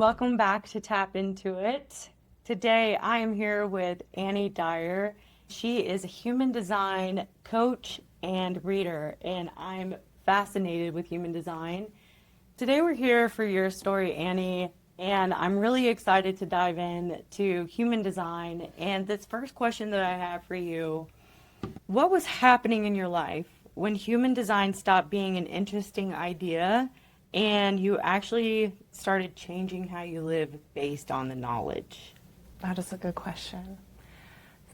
Welcome back to Tap Intuit. Today I am here with Anie Dyer. She is a human design coach and reader, and I'm fascinated with human design. Today we're here for your story, Anie, and I'm really excited to dive in to human design. And this first question that I have for you, what was happening in your life when human design stopped being an interesting idea and you actually started changing how you live based on the knowledge? That is a good question.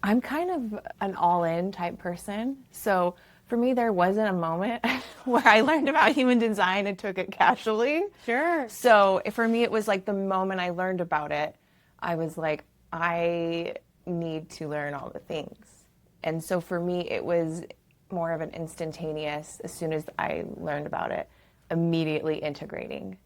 I'm kind of an all-in type person. So for me, there wasn't a moment where I learned about human design and took it casually. Sure. So for me, it was like the moment I learned about it, I was like, I need to learn all the things. And so for me, it was more of an instantaneous, as soon as I learned about it, immediately integrating.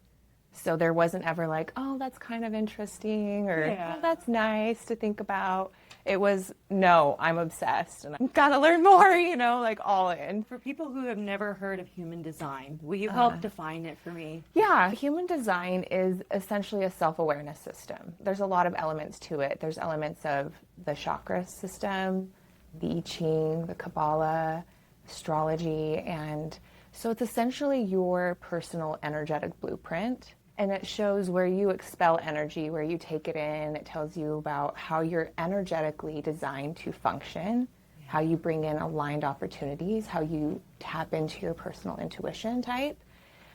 So there wasn't ever like, oh, that's kind of interesting, or oh, that's nice to think about. It was, no, I'm obsessed and I've got to learn more, like all in. For people who have never heard of human design, will you help define it for me? Yeah, human design is essentially a self-awareness system. There's a lot of elements to it. There's elements of the chakra system, the I Ching, the Kabbalah, astrology, and so it's essentially your personal energetic blueprint. And it shows where you expel energy, where you take it in. It tells you about how you're energetically designed to function, how you bring in aligned opportunities, how you tap into your personal intuition type.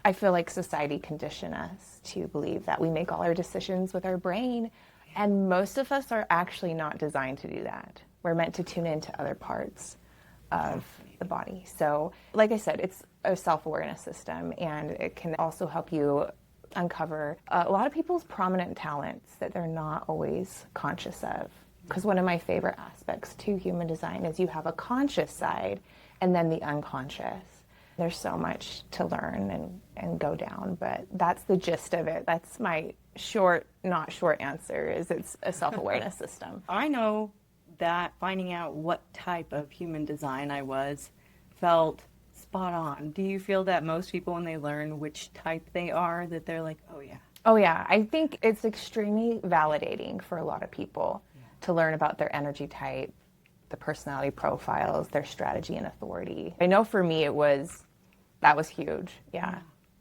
I feel like society conditioned us to believe that we make all our decisions with our brain, and most of us are actually not designed to do that. We're meant to tune into other parts of the body. So, like I said, it's a self-awareness system, and it can also help you uncover a lot of people's prominent talents that they're not always conscious of. Because one of my favorite aspects to human design is you have a conscious side and then the unconscious. There's so much to learn and go down, but that's the gist of it. That's my not short answer, is it's a self-awareness system. I know that finding out what type of human design I was felt spot on. Do you feel that most people, when they learn which type they are, that they're like, oh yeah? Oh yeah, I think it's extremely validating for a lot of people to learn about their energy type, the personality profiles, their strategy and authority. I know for me that was huge, yeah.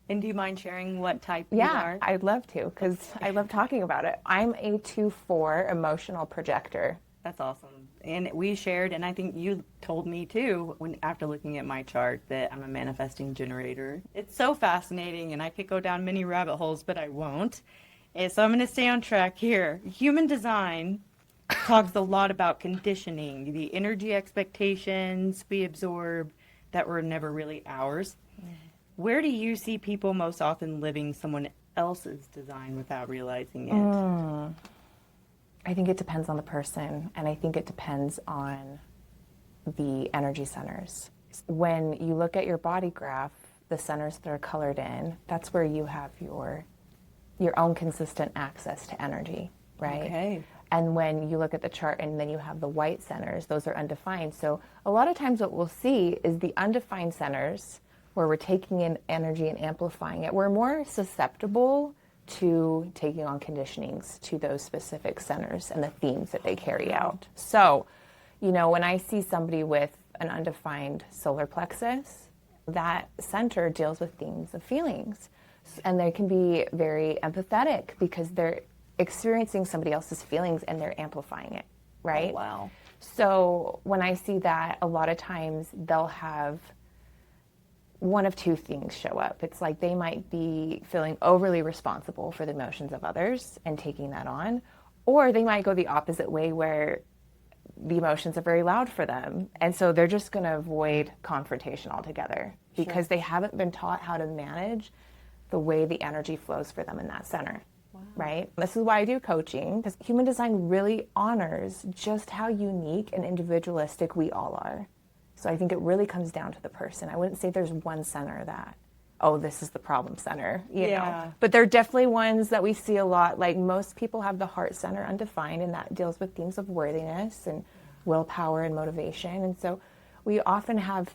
And do you mind sharing what type you are? Yeah, I'd love to, because I love talking about it. I'm a 2/4 emotional projector. That's awesome. And we shared, and I think you told me too, after looking at my chart, that I'm a manifesting generator. It's so fascinating, and I could go down many rabbit holes, but I won't. And so I'm going to stay on track here. Human design talks a lot about conditioning, the energy expectations we absorb that were never really ours. Where do you see people most often living someone else's design without realizing it? I think it depends on the person, and I think it depends on the energy centers. When you look at your body graph, the centers that are colored in, that's where you have your own consistent access to energy, right? Okay. And when you look at the chart and then you have the white centers, those are undefined. So a lot of times what we'll see is the undefined centers, where we're taking in energy and amplifying it, we're more susceptible to taking on conditionings to those specific centers and the themes that they carry out. So, when I see somebody with an undefined solar plexus, that center deals with themes of feelings. And they can be very empathetic because they're experiencing somebody else's feelings and they're amplifying it, right? Oh, wow. So when I see that, a lot of times they'll have one of two things show up. It's like they might be feeling overly responsible for the emotions of others and taking that on, or they might go the opposite way where the emotions are very loud for them. And so they're just going to avoid confrontation altogether because they haven't been taught how to manage the way the energy flows for them in that center. Wow. Right? This is why I do coaching, because human design really honors just how unique and individualistic we all are. So I think it really comes down to the person. I wouldn't say there's one center that, oh, this is the problem center, you know. But there are definitely ones that we see a lot. Like most people have the heart center undefined, and that deals with themes of worthiness and willpower and motivation. And so we often have,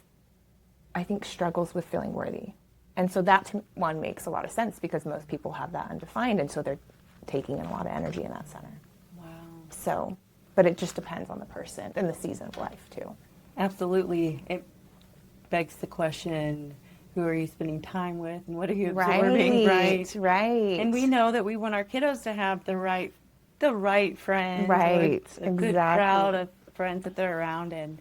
I think, struggles with feeling worthy. And so that one makes a lot of sense because most people have that undefined, and so they're taking in a lot of energy in that center. Wow. So, but it just depends on the person and the season of life too. Absolutely. It begs the question, who are you spending time with and what are you absorbing? Right. And we know that we want our kiddos to have the right friends, Right. or a good crowd of friends that they're around. And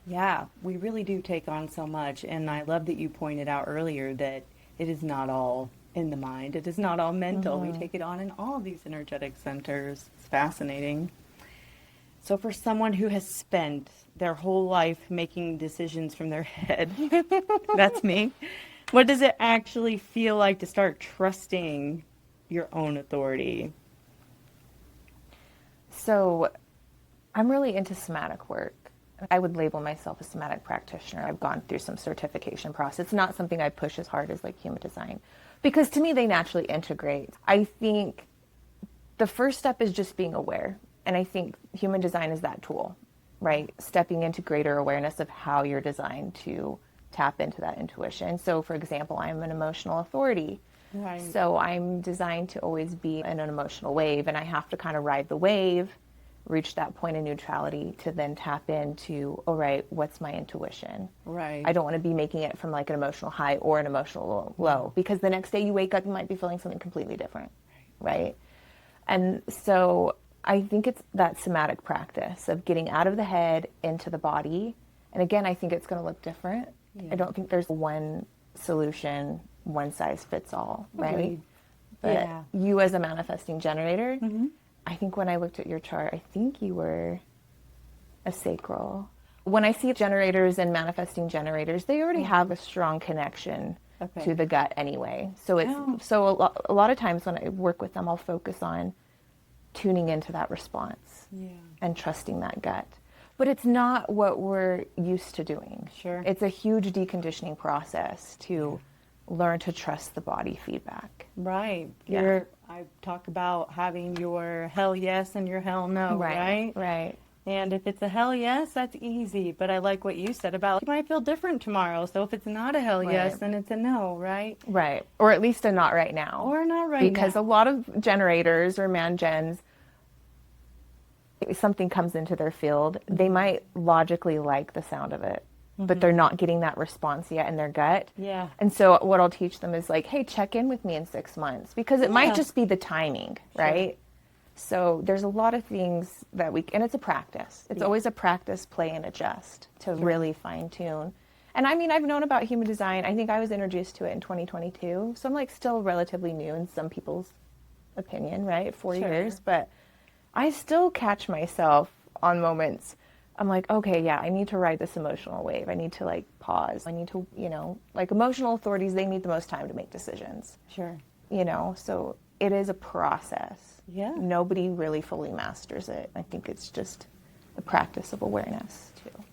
yeah, we really do take on so much. And I love that you pointed out earlier that it is not all in the mind. It is not all mental. We take it on in all of these energetic centers. It's fascinating. So for someone who has spent their whole life making decisions from their head, that's me, what does it actually feel like to start trusting your own authority? So I'm really into somatic work. I would label myself a somatic practitioner. I've gone through some certification process. It's not something I push as hard as like human design, because to me they naturally integrate. I think the first step is just being aware. And I think human design is that tool, right? Stepping into greater awareness of how you're designed to tap into that intuition. So for example, I'm an emotional authority. Right. So I'm designed to always be in an emotional wave, and I have to kind of ride the wave, reach that point of neutrality to then tap into, all right, what's my intuition? Right. I don't want to be making it from like an emotional high or an emotional low, because the next day you wake up, you might be feeling something completely different, right? And so I think it's that somatic practice of getting out of the head into the body. And again, I think it's going to look different. Yeah. I don't think there's one solution, one size fits all, right? Agreed. But Yeah. you as a manifesting generator, I think when I looked at your chart, I think you were a sacral. When I see generators and manifesting generators, they already have a strong connection to the gut anyway. So it's a lot of times when I work with them, I'll focus on tuning into that response and trusting that gut. But it's not what we're used to doing. Sure. It's a huge deconditioning process to learn to trust the body feedback. Right. Yeah. I talk about having your hell yes and your hell no, right? Right. And if it's a hell yes, that's easy. But I like what you said about you might feel different tomorrow. So if it's not a hell yes, then it's a no, right? Right. Or at least a not right now. Or not right because now. a lot of generators or man gens, if something comes into their field, they might logically like the sound of it, but they're not getting that response yet in their gut. Yeah. And so what I'll teach them is like, hey, check in with me in 6 months, because it might just be the timing, right? So there's a lot of things that and it's a practice. It's always a practice, play, and adjust to really fine tune. And I mean, I've known about human design. I think I was introduced to it in 2022. So I'm like still relatively new in some people's opinion, right? 4 years. But I still catch myself on moments. I'm like, okay, yeah, I need to ride this emotional wave. I need to like pause. I need to, like emotional authorities, they need the most time to make decisions. Sure. So it is a process. Yeah. Nobody really fully masters it. I think it's just the practice of awareness too.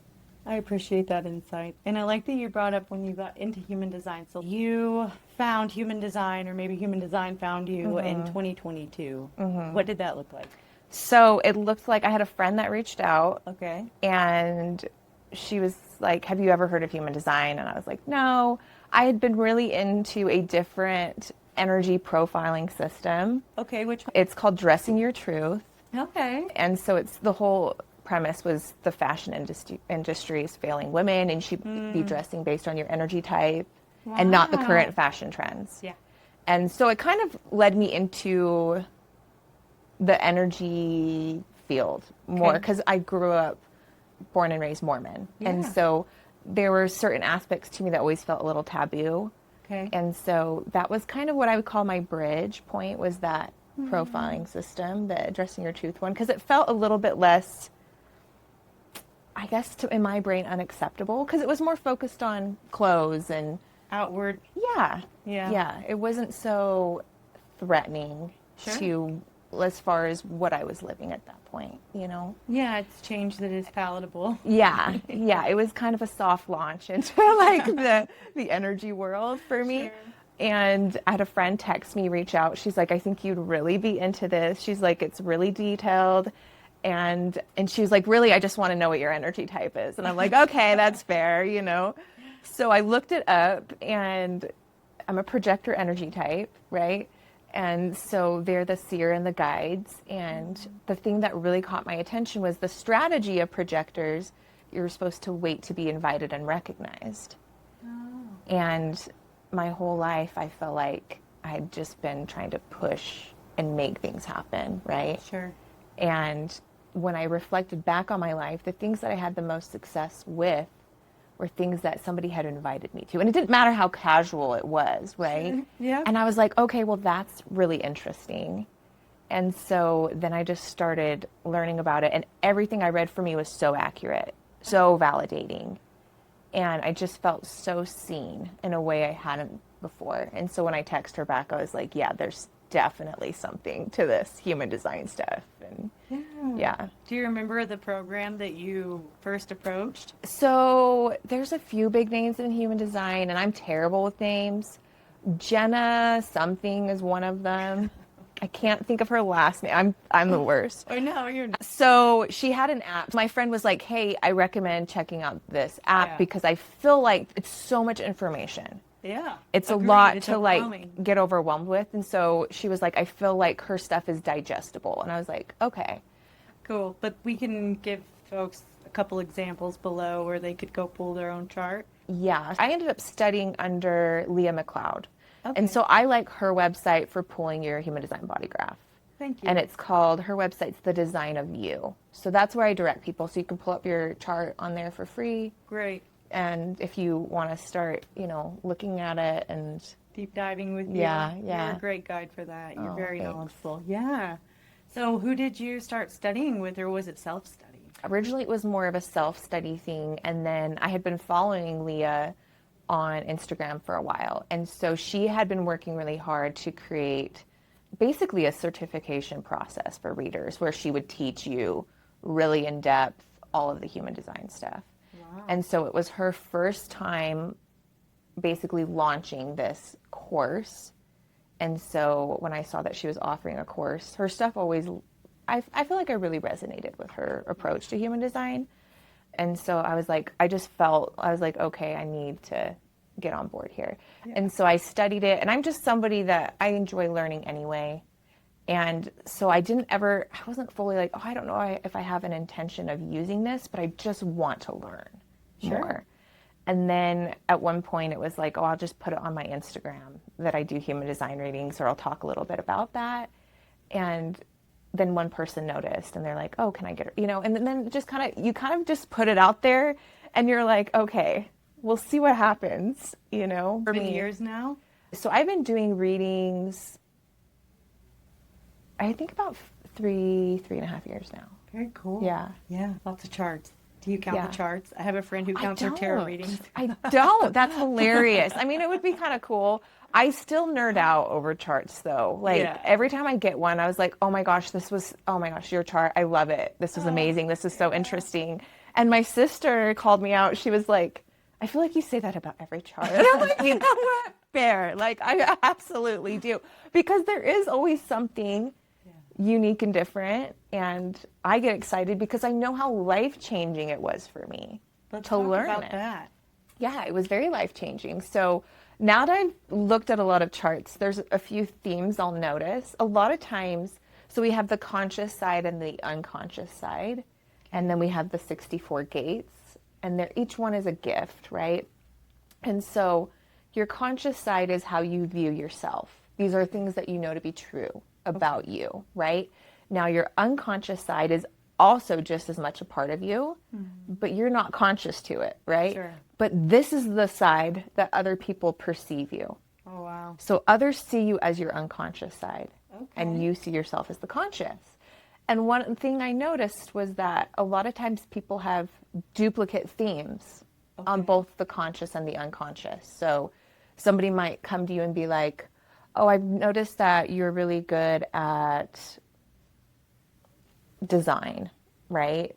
I appreciate that insight. And I like that you brought up when you got into human design. So you found human design, or maybe human design found you in 2022. What did that look like? So it looked like I had a friend that reached out. Okay. And she was like, have you ever heard of human design? And I was like, no. I had been really into a different energy profiling system. Okay, which one? It's called Dressing Your Truth. Okay. And so it's the whole premise was the fashion industry is failing women, and she'd be dressing based on your energy type and not the current fashion trends. Yeah. And so it kind of led me into the energy field more, because I grew up born and raised Mormon. And so there were certain aspects to me that always felt a little taboo. Okay. And so that was kind of what I would call my bridge point, was that profiling system, the Dressing Your Truth one, because it felt a little bit less, I guess, in my brain, unacceptable, because it was more focused on clothes and Outward. yeah. It wasn't so threatening to, as far as what I was living at that point, Yeah, it's change that is palatable. Yeah, it was kind of a soft launch into like the energy world for me. Sure. And I had a friend text me, reach out. She's like, I think you'd really be into this. She's like, it's really detailed. And she was like, really, I just want to know what your energy type is. And I'm like, okay, that's fair, So I looked it up, and I'm a projector energy type, right? And so they're the seer and the guides. And the thing that really caught my attention was the strategy of projectors. You're supposed to wait to be invited and recognized. Oh. And my whole life, I felt like I had just been trying to push and make things happen, right? Sure. And when I reflected back on my life, the things that I had the most success with were things that somebody had invited me to. And it didn't matter how casual it was, right? Sure. Yeah. And I was like, okay, well, that's really interesting. And so then I just started learning about it. And everything I read for me was so accurate, so validating. And I just felt so seen in a way I hadn't before. And so when I text her back, I was like, yeah, there's definitely something to this human design stuff. And yeah. Do you remember the program that you first approached? So there's a few big names in human design, and I'm terrible with names. Jenna something is one of them. I can't think of her last name. I'm the worst. Oh, no, you're not. So she had an app. My friend was like, hey, I recommend checking out this app because I feel like it's so much information. Yeah. It's a lot to like get overwhelmed with. And so she was like, I feel like her stuff is digestible. And I was like, okay. Cool. But we can give folks a couple examples below where they could go pull their own chart. Yeah. I ended up studying under Leah McLeod. Okay. And so I like her website for pulling your human design body graph. Thank you. And it's called, her website's The Design of You. So that's where I direct people. So you can pull up your chart on there for free. Great. And if you want to start, looking at it and deep diving with you. Yeah. You're a great guide for that. You're very thanks. knowledgeable. Yeah. So who did you start studying with, or was it self-study? Originally, it was more of a self-study thing. And then I had been following Leah on Instagram for a while. And so she had been working really hard to create basically a certification process for readers where she would teach you really in depth all of the human design stuff. Wow. And so it was her first time basically launching this course. And so when I saw that she was offering a course, her stuff always, I feel like I really resonated with her approach to human design. And so I was like, okay, I need to get on board here. Yeah. And so I studied it, and I'm just somebody that I enjoy learning anyway. And so I wasn't fully like, I don't know if I have an intention of using this, but I just want to learn more. And then at one point it was like, I'll just put it on my Instagram that I do human design readings, or I'll talk a little bit about that. And then one person noticed, and they're like, oh, can I get it? And then just you kind of just put it out there, and you're like, okay, we'll see what happens, For many years now? So I've been doing readings, I think about 3.5 years now. Very cool. Yeah. Yeah. Lots of charts. Do you count the charts? I have a friend who counts her tarot readings. I don't. That's hilarious. I mean, it would be kind of cool. I still nerd out over charts, though. Every time I get one, I was like, oh my gosh, your chart. I love it. This is amazing. This is so interesting. And my sister called me out. She was like, I feel like you say that about every chart. And I'm like, you know what? Fair. I absolutely do. Because there is always something unique and different. And I get excited because I know how life-changing it was for me to learn about that. Yeah, it was very life-changing. So now that I've looked at a lot of charts, there's a few themes I'll notice. A lot of times, so we have the conscious side and the unconscious side. And then we have the 64 gates. And each one is a gift, right? And so your conscious side is how you view yourself. These are things that you know to be true about you, right? Now, your unconscious side is also just as much a part of you, but you're not conscious to it, right? Sure. But this is the side that other people perceive you. Oh, wow. So others see you as your unconscious side, and you see yourself as the conscious. And one thing I noticed was that a lot of times people have duplicate themes on both the conscious and the unconscious. So somebody might come to you and be like, oh, I've noticed that you're really good at design, right?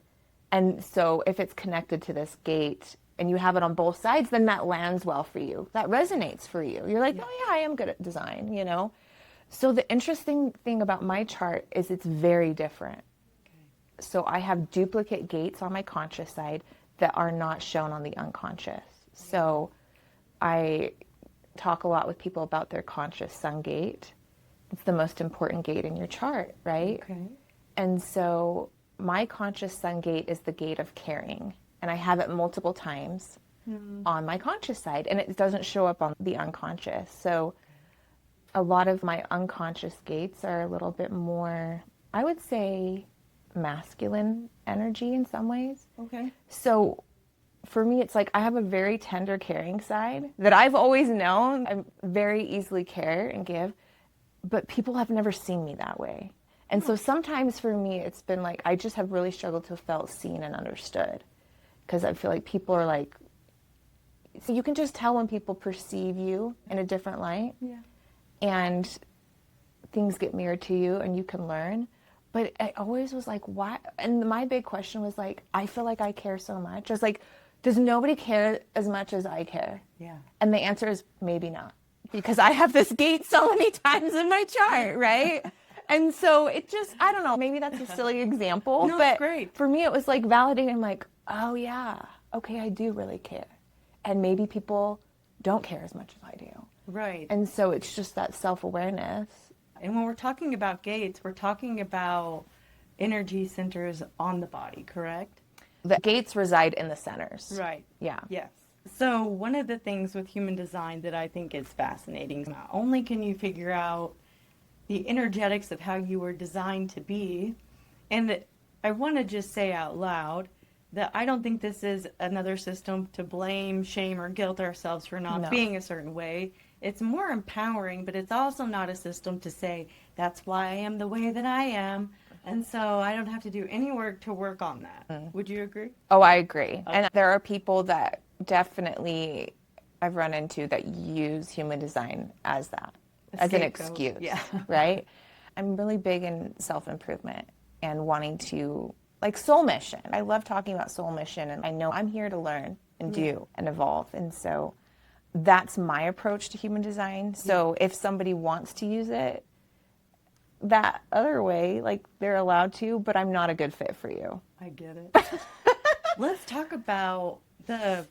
And so if it's connected to this gate and you have it on both sides, then that lands well for you. That resonates for you. You're like, oh yeah, I am good at design, So the interesting thing about my chart is it's very different. So I have duplicate gates on my conscious side that are not shown on the unconscious. So I talk a lot with people about their conscious sun gate It's the most important gate in your chart, right? Okay. And so my conscious sun gate is the gate of caring. And I have it multiple times on my conscious side, and it doesn't show up on the unconscious. So a lot of my unconscious gates are a little bit more, I would say, masculine energy in some ways. Okay. So for me, it's like I have a very tender, caring side that I've always known. I very easily care and give, but people have never seen me that way. And so sometimes for me, it's been like I just have really struggled to feel seen and understood, because I feel like people are like, so you can just tell when people perceive you in a different light. Yeah. And things get mirrored to you and you can learn. But I always was like, why? And my big question was like, I feel like I care so much. I was like, does nobody care as much as I care? Yeah. And the answer is maybe not, because I have this gate so many times in my chart, right? And so it just, I don't know, maybe that's a silly example, No, but it's great. for me it was like validating. I'm like, oh yeah, okay, I do really care. And maybe people don't care as much as I do. Right. And so it's just that self-awareness. And when we're talking about gates, we're talking about energy centers on the body, correct? The gates reside in the centers. Right. Yeah. Yes. So one of the things with human design that I think is fascinating, not only can you figure out the energetics of how you were designed to be, and that I want to just say out loud that I don't think this is another system to blame, shame, or guilt ourselves for not being a certain way. It's more empowering, but it's also not a system to say, that's why I am the way that I am, and so I don't have to do any work to work on that. Would you agree? Oh, I agree. And there are people that definitely I've run into that use human design as that, as an excuse, right? I'm really big in self-improvement and wanting to, like soul mission. I love talking about soul mission, and I know I'm here to learn and do and evolve. And so that's my approach to human design. So if somebody wants to use it that other way, like they're allowed to, but I'm not a good fit for you. I get it. Let's talk about the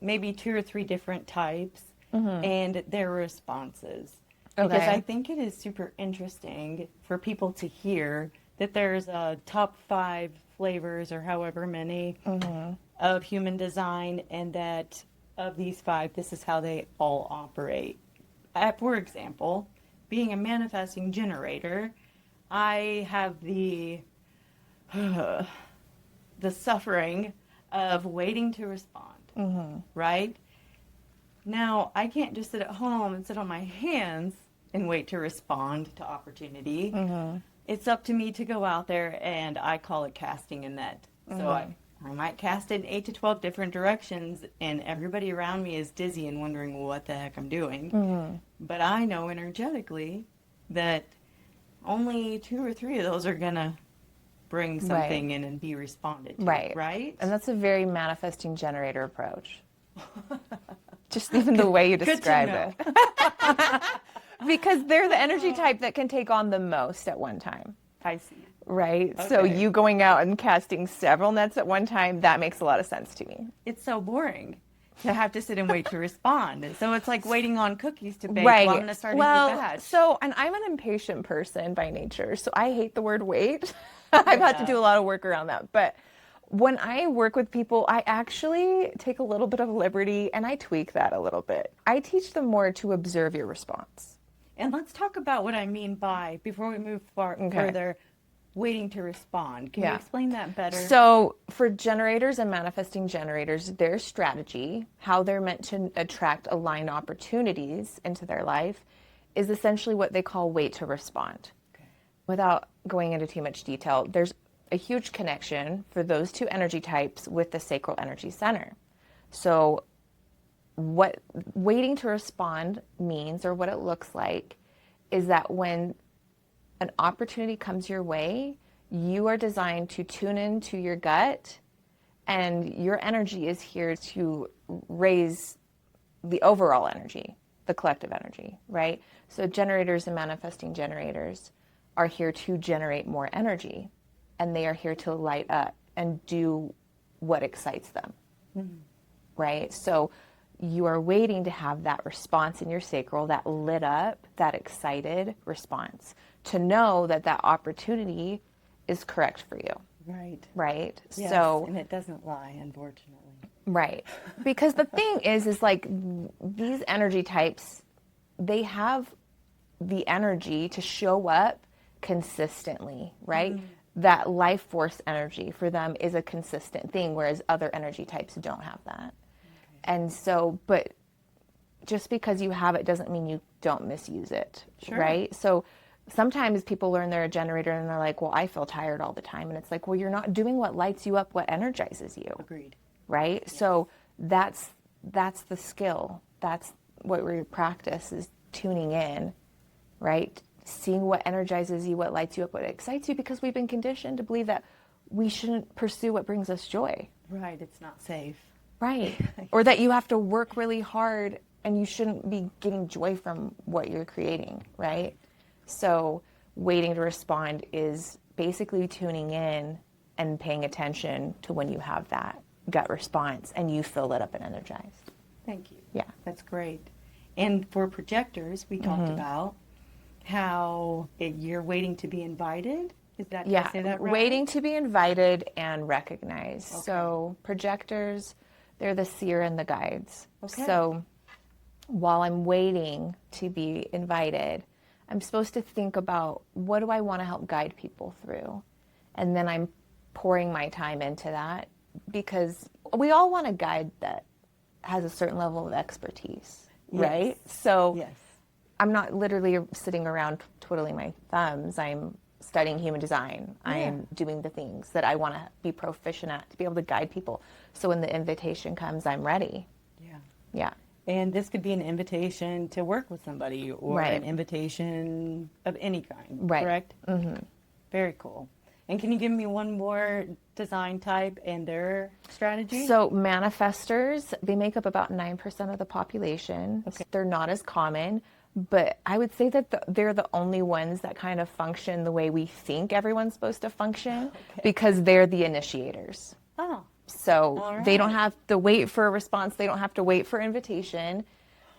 maybe 2 or 3 different types and their responses. Because I think it is super interesting for people to hear that there's a top 5 flavors or however many of human design, and that of these 5, this is how they all operate. For example, being a manifesting generator, I have the suffering of waiting to respond, right? Now, I can't just sit at home and sit on my hands and wait to respond to opportunity. It's up to me to go out there, and I call it casting a net. So I might cast it in 8 to 12 different directions, and everybody around me is dizzy and wondering what the heck I'm doing. But I know energetically that only 2 or 3 of those are going to bring something in and be responded to. Right? And that's a very manifesting generator approach. Just even the way you describe it. Because they're the energy type that can take on the most at one time. I see. Right? Okay. So you going out and casting several nets at one time, that makes a lot of sense to me. It's so boring to have to sit and wait to respond. So it's like waiting on cookies to bake while I'm going to start a new batch. So, and I'm an impatient person by nature, so I hate the word wait. I've had to do a lot of work around that. But when I work with people, I actually take a little bit of liberty and I tweak that a little bit. I teach them more to observe your response. And let's talk about what I mean by, before we move further, waiting to respond. Can you explain that better? So for generators and manifesting generators, their strategy, how they're meant to attract aligned opportunities into their life, is essentially what they call wait to respond. Okay. Without going into too much detail, there's a huge connection for those 2 energy types with the sacral energy center. So what waiting to respond means, or what it looks like, is that when an opportunity comes your way, you are designed to tune into your gut, and your energy is here to raise the overall energy, the collective energy, right? So generators and manifesting generators are here to generate more energy, and they are here to light up and do what excites them, right? So you are waiting to have that response in your sacral, that lit up, that excited response, to know that that opportunity is correct for you. Right. Right. Yes, So, and it doesn't lie, unfortunately. right. Because the thing is like these energy types, they have the energy to show up consistently, right? That life force energy for them is a consistent thing, whereas other energy types don't have that. And so, but just because you have it doesn't mean you don't misuse it, Sure. right? So sometimes people learn they're a generator and they're like, well, I feel tired all the time. And it's like, well, you're not doing what lights you up, what energizes you. Agreed. Right? Yes. So that's the skill. That's what we practice, is tuning in, right? Seeing what energizes you, what lights you up, what excites you, because we've been conditioned to believe that we shouldn't pursue what brings us joy. Right. It's not safe. Right. Or that you have to work really hard and you shouldn't be getting joy from what you're creating, right? So waiting to respond is basically tuning in and paying attention to when you have that gut response and you feel lit up and energized. Thank you. Yeah. That's great. And for projectors, we talked about how you're waiting to be invited. Is that, did I say that right? Waiting to be invited and recognized. Okay. So projectors, they're the seer and the guides. Okay. So while I'm waiting to be invited, I'm supposed to think about, what do I want to help guide people through? And then I'm pouring my time into that, because we all want a guide that has a certain level of expertise, right? So yes. I'm not literally sitting around twiddling my thumbs. I'm studying human design. Yeah. I'm doing the things that I want to be proficient at to be able to guide people. So when the invitation comes, I'm ready. Yeah. Yeah. And this could be an invitation to work with somebody, or Right. an invitation of any kind, Right. correct? Mm-hmm. Very cool. And can you give me one more design type and their strategy? So manifestors, they make up about 9% of the population. Okay. They're not as common, but I would say that they're the only ones that kind of function the way we think everyone's supposed to function, because they're the initiators. Oh, So all right. they don't have to wait for a response. They don't have to wait for invitation.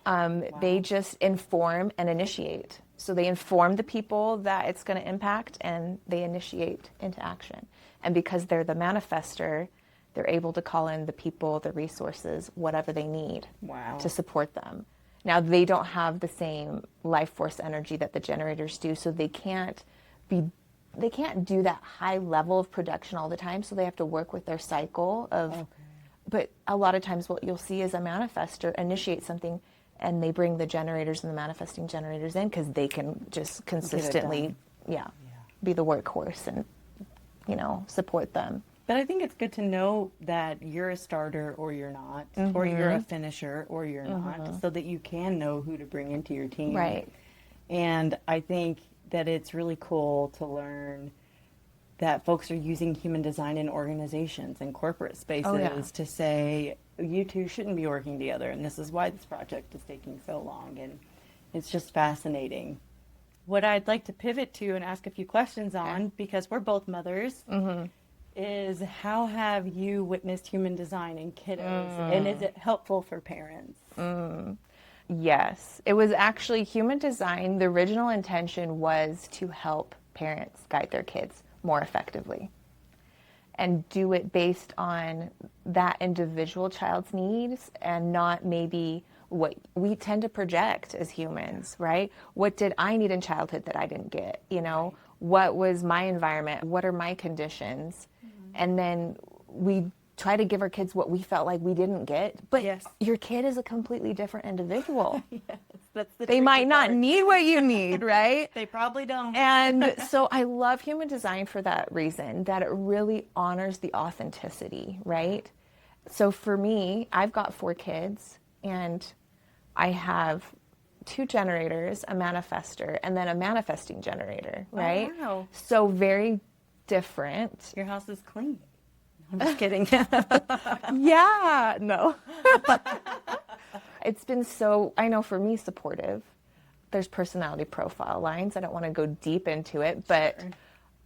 They just inform and initiate. So they inform the people that it's going to impact, and they initiate into action. And because they're the manifester, they're able to call in the people, the resources, whatever they need Wow. to support them. Now, they don't have the same life force energy that the generators do, so they can't do that high level of production all the time, so they have to work with their cycle of, but a lot of times what you'll see is a manifestor initiate something, and they bring the generators and the manifesting generators in, because they can just consistently, be the workhorse and, support them. But I think it's good to know that you're a starter or you're not, or you're a finisher or you're not, so that you can know who to bring into your team. Right. And I think that it's really cool to learn that folks are using human design in organizations and corporate spaces to say, you two shouldn't be working together, and this is why this project is taking so long. And it's just fascinating. What I'd like to pivot to and ask a few questions on, because we're both mothers, is how have you witnessed human design in kiddos, and is it helpful for parents? Yes, it was actually human design. The original intention was to help parents guide their kids more effectively and do it based on that individual child's needs, and not maybe what we tend to project as humans, right? What did I need in childhood that I didn't get? What was my environment? What are my conditions? And then we try to give our kids what we felt like we didn't get, but your kid is a completely different individual. That's the They might not need what you need, right? They probably don't. And so I love human design for that reason, that it really honors the authenticity, right? So for me, I've got 4 kids, and I have 2 generators, a manifestor, and then a manifesting generator, right? Oh, wow. So very different. Your house is clean. I'm just kidding. Yeah, no. It's been so, I know for me, supportive. There's personality profile lines. I don't want to go deep into it, but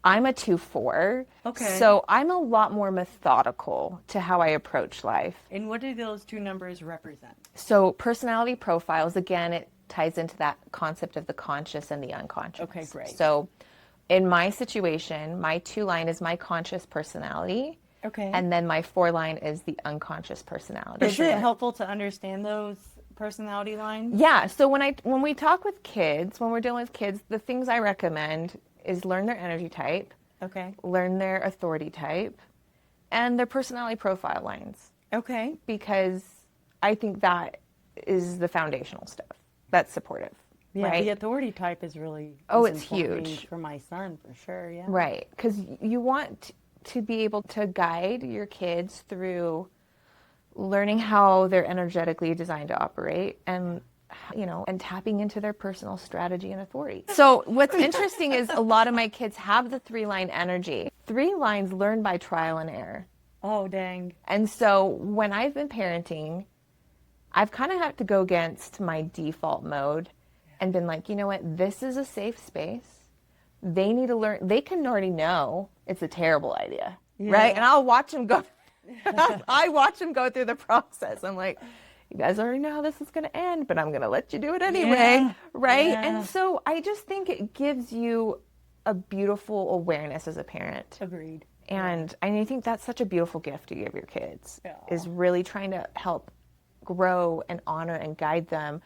I'm a 2/4. Okay. So I'm a lot more methodical to how I approach life. And what do those two numbers represent? So personality profiles, again, it ties into that concept of the conscious and the unconscious. Okay, great. So in my situation, my 2 line is my conscious personality. Okay. And then my 4 line is the unconscious personality. Is it helpful to understand those personality lines? Yeah. So when we talk with kids, when we're dealing with kids, the things I recommend is learn their energy type, Okay. learn their authority type, and their personality profile lines. Okay. Because I think that is the foundational stuff. That's supportive. Yeah, right? the authority type is really it's important huge for my son, for sure. Yeah. Right. Because you want to be able to guide your kids through learning how they're energetically designed to operate and and tapping into their personal strategy and authority. So what's interesting is a lot of my kids have the 3-line energy. 3 lines learn by trial and error. Oh, dang. And so when I've been parenting, I've kind of had to go against my default mode and been like, you know what, this is a safe space. They need to learn. They can already know it's a terrible idea, right? And I'll watch them go. I watch them go through the process. I'm like, you guys already know how this is going to end, but I'm going to let you do it anyway, right? Yeah. And so I just think it gives you a beautiful awareness as a parent. Agreed. And I think that's such a beautiful gift to give your kids, Yeah. is really trying to help grow and honor and guide them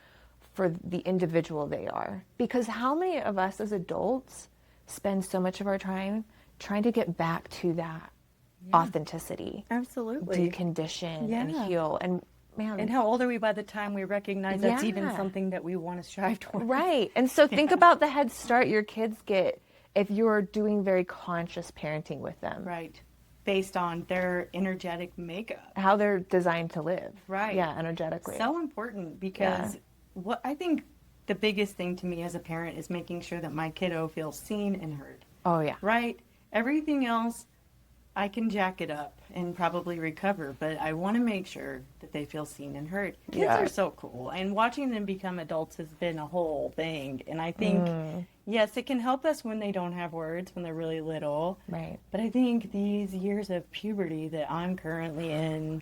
for the individual they are. Because how many of us as adults spend so much of our time trying to get back to that authenticity, Absolutely. decondition and heal? And man, And how old are we by the time we recognize that's even something that we want to strive toward? right. And so think about the head start your kids get if you're doing very conscious parenting with them. Right. Based on their energetic makeup. How they're designed to live. Right. Yeah, energetically. So important because what I think the biggest thing to me as a parent is making sure that my kiddo feels seen and heard. Oh, yeah. Right? Everything else, I can jack it up and probably recover, but I want to make sure that they feel seen and heard. Kids are so cool, and watching them become adults has been a whole thing. And I think, yes, it can help us when they don't have words, when they're really little. Right. But I think these years of puberty that I'm currently in,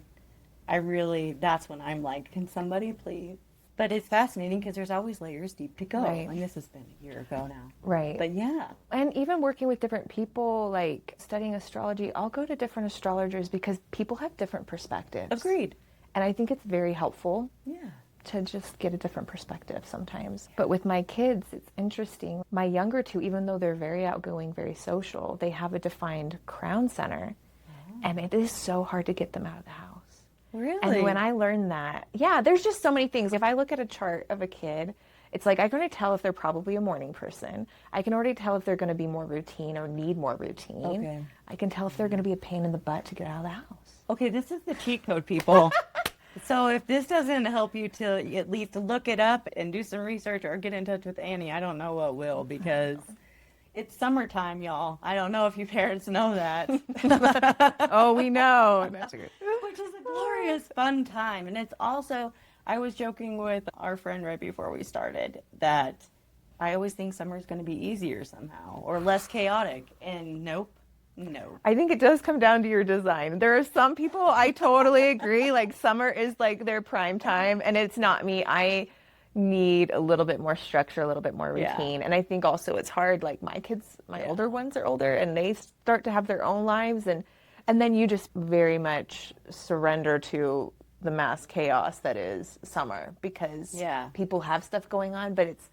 that's when I'm like, can somebody please? But it's fascinating because there's always layers deep to go. Right. And this has been a year ago now. Right. But yeah. And even working with different people, like studying astrology, I'll go to different astrologers because people have different perspectives. Agreed. And I think it's very helpful Yeah. to just get a different perspective sometimes. But with my kids, it's interesting. My younger 2, even though they're very outgoing, very social, they have a defined crown center. And it is so hard to get them out of the house. Really? And when I learned that, there's just so many things. If I look at a chart of a kid, it's like I can already tell if they're probably a morning person. I can already tell if they're going to be more routine or need more routine. Okay. I can tell if they're going to be a pain in the butt to get out of the house. Okay, this is the cheat code, people. So if this doesn't help you to at least look it up and do some research or get in touch with Annie, I don't know what will, because it's summertime, y'all. I don't know if you parents know that. Oh, we know. Which is a glorious, fun time. And it's also, I was joking with our friend right before we started that I always think summer is going to be easier somehow or less chaotic. And nope. No. I think it does come down to your design. There are some people, I totally agree, like summer is like their prime time, and it's not me. I need a little bit more structure, a little bit more routine. And I think also it's hard, like my kids, my older ones are older, and they start to have their own lives, and then you just very much surrender to the mass chaos that is summer, because people have stuff going on, but it's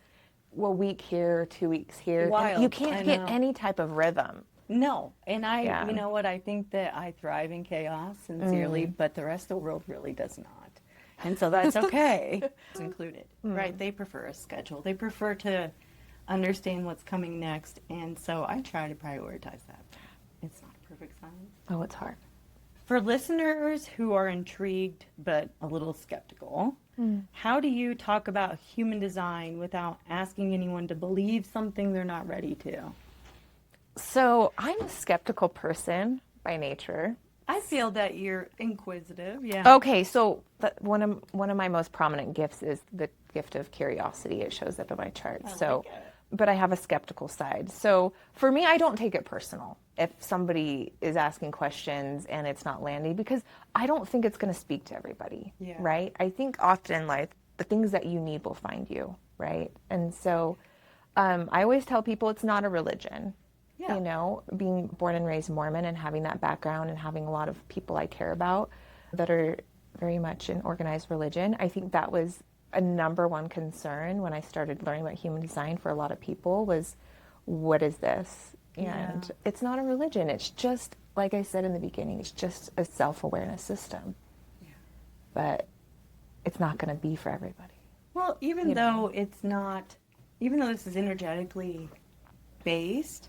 a week here, 2 weeks here. Wild. You can't get any type of rhythm. No. And you know what, I think that I thrive in chaos sincerely, but the rest of the world really does not. And so that's okay. It's included, right? They prefer a schedule. They prefer to understand what's coming next. And so I try to prioritize that. It's not a perfect science. Oh, it's hard. For listeners who are intrigued but a little skeptical, how do you talk about human design without asking anyone to believe something they're not ready to? So I'm a skeptical person by nature. I feel that you're inquisitive. Yeah. Okay, so one of my most prominent gifts is the gift of curiosity. It shows up in my chart. So but I have a skeptical side. So for me, I don't take it personal if somebody is asking questions and it's not landing, because I don't think it's going to speak to everybody, right? I think often like the things that you need will find you, right? And so I always tell people it's not a religion. You know, being born and raised Mormon and having that background and having a lot of people I care about that are very much in organized religion, I think that was a number one concern when I started learning about human design for a lot of people was, what is this? And it's not a religion. It's just, like I said in the beginning, it's just a self-awareness system. But it's not going to be for everybody. Well, even though it's not, even though this is energetically based,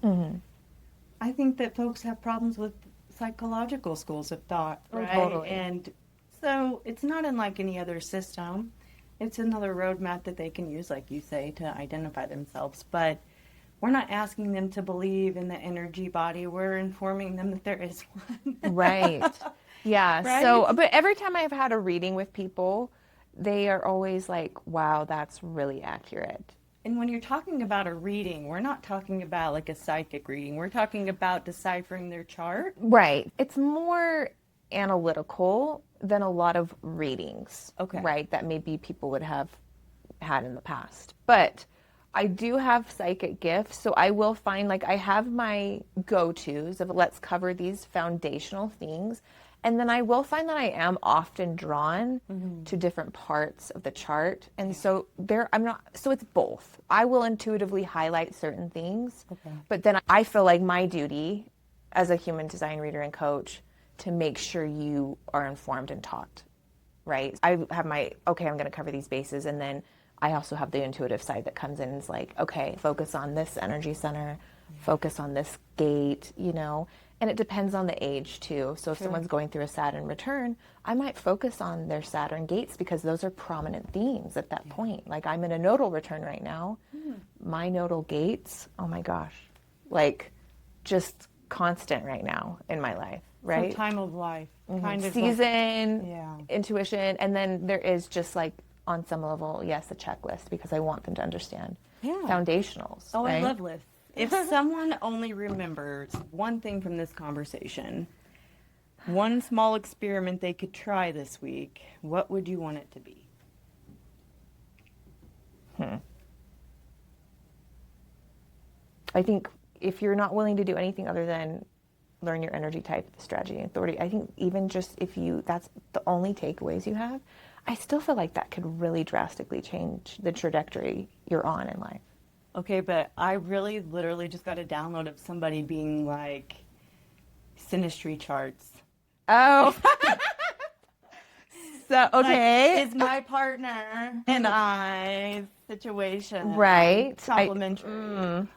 I think that folks have problems with psychological schools of thought, right? Totally. And so it's not unlike any other system. It's another roadmap that they can use, like you say, to identify themselves. But we're not asking them to believe in the energy body. We're informing them that there is one. Right. Yeah. Right? So, but every time I've had a reading with people, they are always like, wow, that's really accurate. And when you're talking about a reading, we're not talking about like a psychic reading. We're talking about deciphering their chart. Right. It's more analytical than a lot of readings, right, that maybe people would have had in the past. But I do have psychic gifts, so I will find, like, I have my go-tos of let's cover these foundational things, and then I will find that I am often drawn to different parts of the chart, and so so it's both. I will intuitively highlight certain things, but then I feel like my duty as a human design reader and coach to make sure you are informed and taught, right? I have I'm going to cover these bases, and then I also have the intuitive side that comes in and is like, okay, focus on this energy center, focus on this gate, you know, and it depends on the age too. So if someone's going through a Saturn return, I might focus on their Saturn gates because those are prominent themes at that point. Like I'm in a nodal return right now. My nodal gates, oh my gosh, like just constant right now in my life, right? So time of life, kind of season, intuition, and then there is just like, on some level, yes, a checklist because I want them to understand foundationals. Oh, right? I love lists. If someone only remembers one thing from this conversation, one small experiment they could try this week, what would you want it to be? I think if you're not willing to do anything other than learn your energy type, strategy, and authority, I think even just if that's the only takeaways you have, I still feel like that could really drastically change the trajectory you're on in life. Okay, but I really literally just got a download of somebody being like, synastry charts. Oh. So, okay. Like, is my partner and I situation right complementary?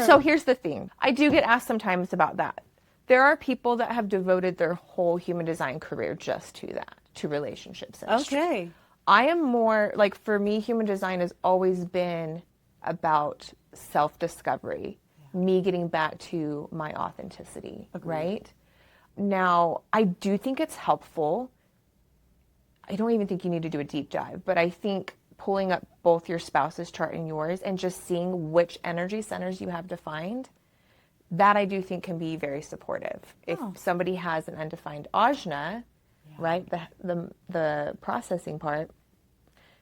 So here's the thing. I do get asked sometimes about that. There are people that have devoted their whole human design career just to that, to relationships. Okay. I am more, like, for me, human design has always been about self-discovery, me getting back to my authenticity, right? Now, I do think it's helpful. I don't even think you need to do a deep dive, but I think pulling up both your spouse's chart and yours and just seeing which energy centers you have defined, that I do think can be very supportive. If somebody has an undefined ajna, right, the processing part,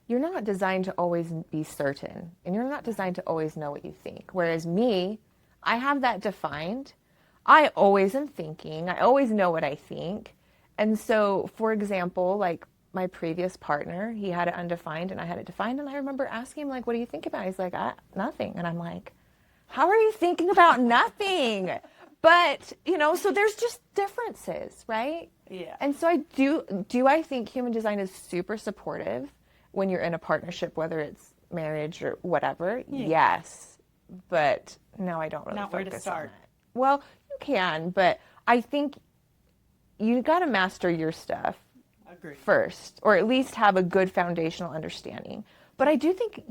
you're not designed to always be certain, and you're not designed to always know what you think. Whereas me, I have that defined. I always am thinking. I always know what I think. And so, for example, like my previous partner, he had it undefined and I had it defined. And I remember asking him, like, what do you think about it? He's like, nothing. And I'm like, how are you thinking about nothing? But, you know, so there's just differences, right? Yeah. And so I think human design is super supportive when you're in a partnership, whether it's marriage or whatever. Yes. But no, I don't really Not where to focus start. on it. Well, you can, but I think you got to master your stuff first, or at least have a good foundational understanding. But I do think,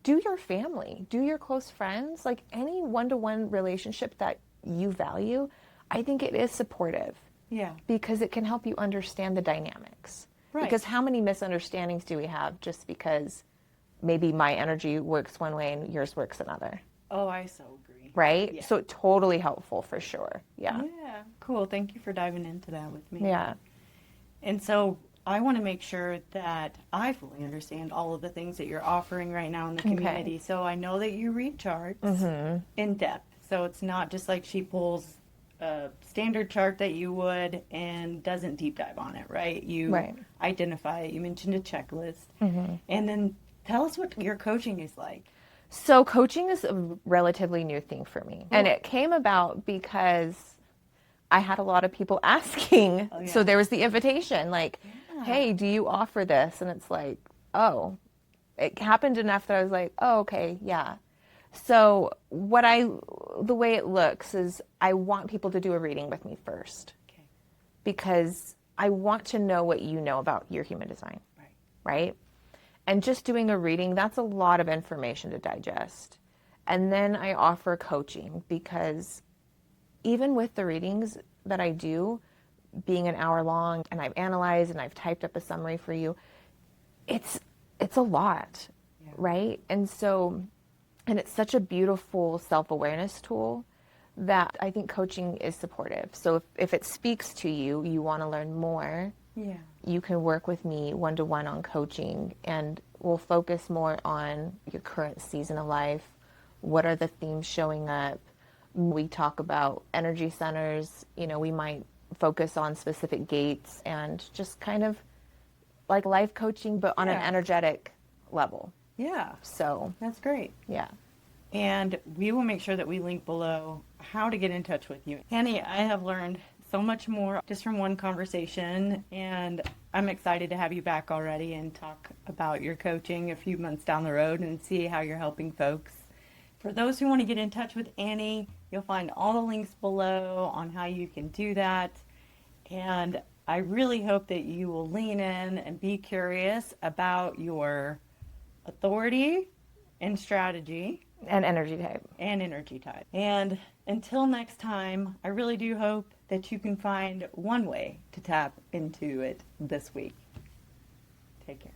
do your family, do your close friends, like any one-to-one relationship that you value, I think it is supportive. Yeah. Because it can help you understand the dynamics. Right. Because how many misunderstandings do we have just because maybe my energy works one way and yours works another. Oh, I so agree. Right? Yeah. So totally helpful for sure. Yeah. Yeah, cool. Thank you for diving into that with me. Yeah. And so I want to make sure that I fully understand all of the things that you're offering right now in the community. So I know that you read charts in depth. So it's not just like she pulls a standard chart that you would and doesn't deep dive on it, right? You identify it. You mentioned a checklist. And then tell us what your coaching is like. So coaching is a relatively new thing for me. And it came about because I had a lot of people asking. So there was the invitation, like, hey, do you offer this? And it's like, oh, it happened enough that I was like, oh, okay, yeah. So the way it looks is I want people to do a reading with me first. Okay. Because I want to know what you know about your human design. Right? And just doing a reading, that's a lot of information to digest. And then I offer coaching because even with the readings that I do, being an hour long and I've analyzed and I've typed up a summary for you, it's a lot, right? And it's such a beautiful self-awareness tool that I think coaching is supportive. So if it speaks to you, you want to learn more, you can work with me one-to-one on coaching, and we'll focus more on your current season of life. What are the themes showing up? We talk about energy centers. We might focus on specific gates and just kind of like life coaching, but on an energetic level. Yeah. So that's great. Yeah. And we will make sure that we link below how to get in touch with you. Anie, I have learned so much more just from one conversation, and I'm excited to have you back already and talk about your coaching a few months down the road and see how you're helping folks. For those who want to get in touch with Anie, you'll find all the links below on how you can do that. And I really hope that you will lean in and be curious about your authority and strategy. And energy type. And until next time, I really do hope that you can find one way to tap into it this week. Take care.